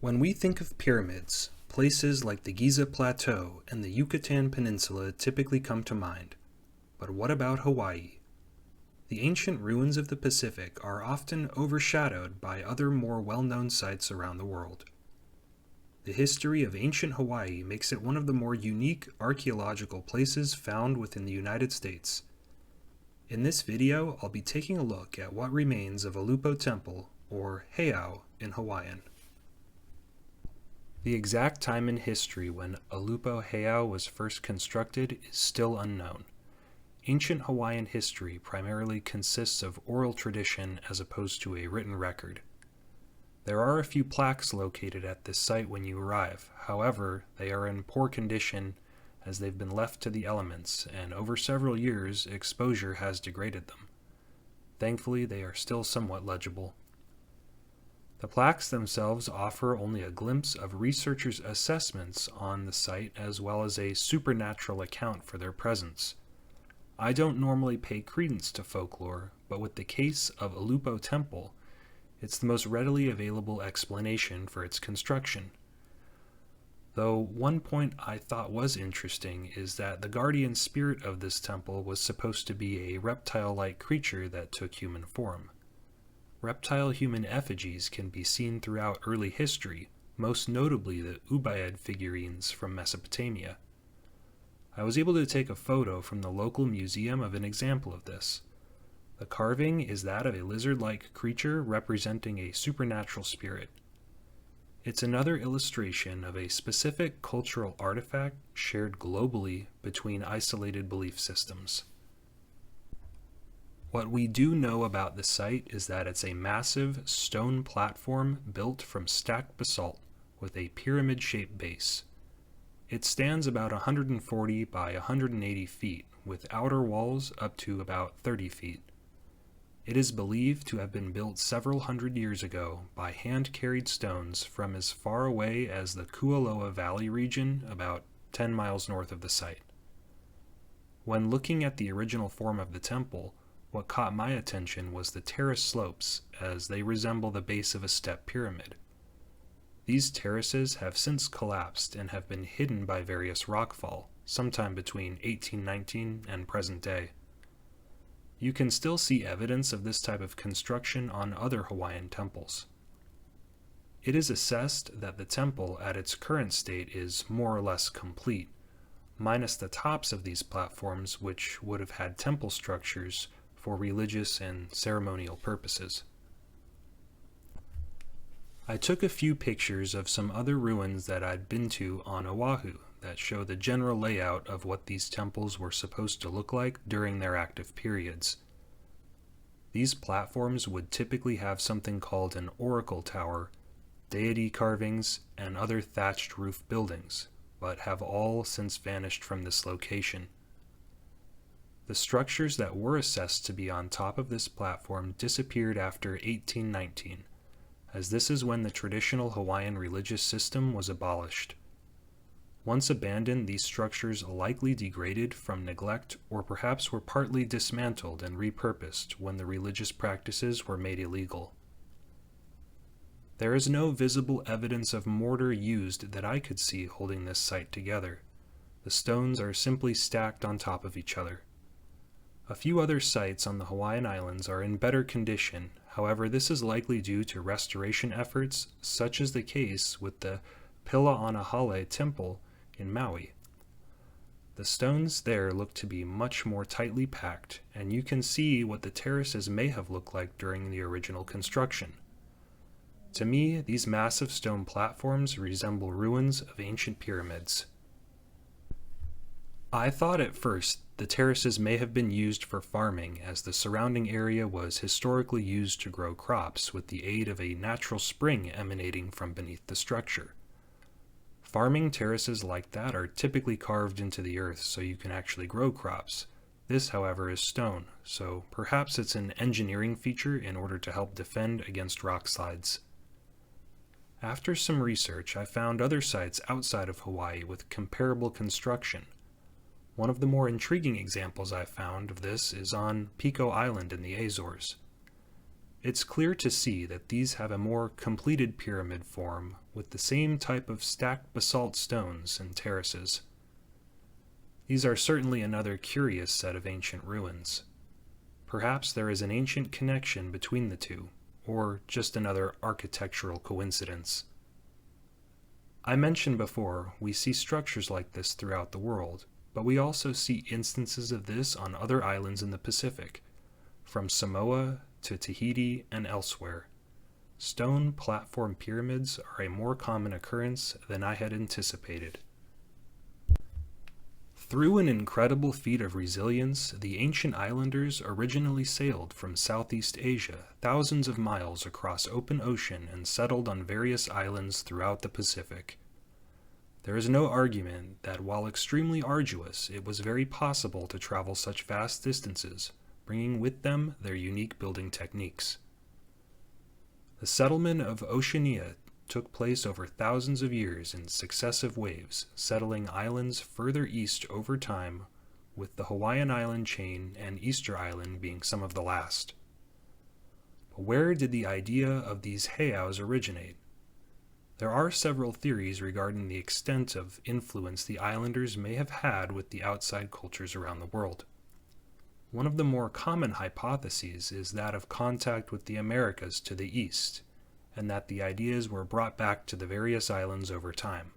When we think of pyramids, places like the Giza Plateau and the Yucatan Peninsula typically come to mind. But what about Hawaii? The ancient ruins of the Pacific are often overshadowed by other more well-known sites around the world. The history of ancient Hawaii makes it one of the more unique archaeological places found within the United States. In this video, I'll be taking a look at what remains of Ulupo Temple, or Heiau in Hawaiian. The exact time in history when Ulupo Heiau was first constructed is still unknown. Ancient Hawaiian history primarily consists of oral tradition as opposed to a written record. There are a few plaques located at this site when you arrive. However, they are in poor condition as they've been left to the elements, and over several years, exposure has degraded them. Thankfully, they are still somewhat legible. The plaques themselves offer only a glimpse of researchers' assessments on the site as well as a supernatural account for their presence. I don't normally pay credence to folklore, but with the case of Ulupo Temple, it's the most readily available explanation for its construction. Though one point I thought was interesting is that the guardian spirit of this temple was supposed to be a reptile-like creature that took human form. Reptile-human effigies can be seen throughout early history, most notably the Ubaid figurines from Mesopotamia. I was able to take a photo from the local museum of an example of this. The carving is that of a lizard-like creature representing a supernatural spirit. It's another illustration of a specific cultural artifact shared globally between isolated belief systems. What we do know about the site is that it's a massive stone platform built from stacked basalt with a pyramid-shaped base. It stands about 140 by 180 feet, with outer walls up to about 30 feet. It is believed to have been built several hundred years ago by hand-carried stones from as far away as the Kualoa Valley region, about 10 miles north of the site. When looking at the original form of the temple, what caught my attention was the terrace slopes, as they resemble the base of a step pyramid. These terraces have since collapsed and have been hidden by various rockfall, sometime between 1819 and present day. You can still see evidence of this type of construction on other Hawaiian temples. It is assessed that the temple at its current state is more or less complete, minus the tops of these platforms, which would have had temple structures for religious and ceremonial purposes. I took a few pictures of some other ruins that I'd been to on Oahu that show the general layout of what these temples were supposed to look like during their active periods. These platforms would typically have something called an oracle tower, deity carvings, and other thatched roof buildings, but have all since vanished from this location. The structures that were assessed to be on top of this platform disappeared after 1819, as this is when the traditional Hawaiian religious system was abolished. Once abandoned, these structures likely degraded from neglect or perhaps were partly dismantled and repurposed when the religious practices were made illegal. There is no visible evidence of mortar used that I could see holding this site together. The stones are simply stacked on top of each other. A few other sites on the Hawaiian Islands are in better condition, however this is likely due to restoration efforts, such as the case with the Pila'anahale Temple in Maui. The stones there look to be much more tightly packed, and you can see what the terraces may have looked like during the original construction. To me, these massive stone platforms resemble ruins of ancient pyramids. I thought at first the terraces may have been used for farming, as the surrounding area was historically used to grow crops with the aid of a natural spring emanating from beneath the structure. Farming terraces like that are typically carved into the earth so you can actually grow crops. This, however, is stone, so perhaps it's an engineering feature in order to help defend against rock slides. After some research, I found other sites outside of Hawaii with comparable construction. One of the more intriguing examples I found of this is on Pico Island in the Azores. It's clear to see that these have a more completed pyramid form with the same type of stacked basalt stones and terraces. These are certainly another curious set of ancient ruins. Perhaps there is an ancient connection between the two, or just another architectural coincidence. I mentioned before, we see structures like this throughout the world, but we also see instances of this on other islands in the Pacific, from Samoa to Tahiti and elsewhere. Stone platform pyramids are a more common occurrence than I had anticipated. Through an incredible feat of resilience, the ancient islanders originally sailed from Southeast Asia thousands of miles across open ocean and settled on various islands throughout the Pacific. There is no argument that while extremely arduous, it was very possible to travel such vast distances, bringing with them their unique building techniques. The settlement of Oceania took place over thousands of years in successive waves, settling islands further east over time, with the Hawaiian island chain and Easter Island being some of the last. But where did the idea of these heiaus originate? There are several theories regarding the extent of influence the islanders may have had with the outside cultures around the world. One of the more common hypotheses is that of contact with the Americas to the east, and that the ideas were brought back to the various islands over time.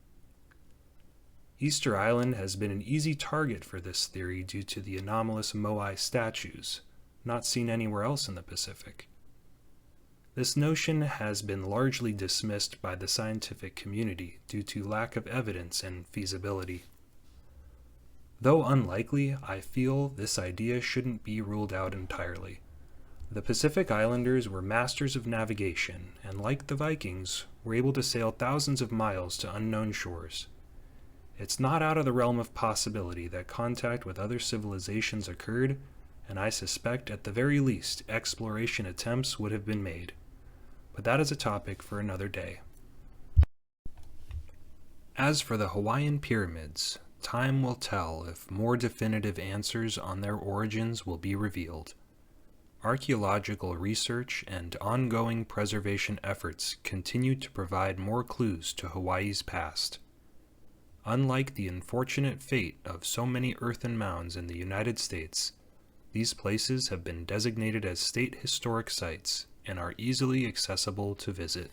Easter Island has been an easy target for this theory due to the anomalous moai statues, not seen anywhere else in the Pacific. This notion has been largely dismissed by the scientific community due to lack of evidence and feasibility. Though unlikely, I feel this idea shouldn't be ruled out entirely. The Pacific Islanders were masters of navigation, and like the Vikings, were able to sail thousands of miles to unknown shores. It's not out of the realm of possibility that contact with other civilizations occurred, and I suspect at the very least exploration attempts would have been made. But that is a topic for another day. As for the Hawaiian pyramids, time will tell if more definitive answers on their origins will be revealed. Archaeological research and ongoing preservation efforts continue to provide more clues to Hawaii's past. Unlike the unfortunate fate of so many earthen mounds in the United States, these places have been designated as state historic sites and are easily accessible to visit.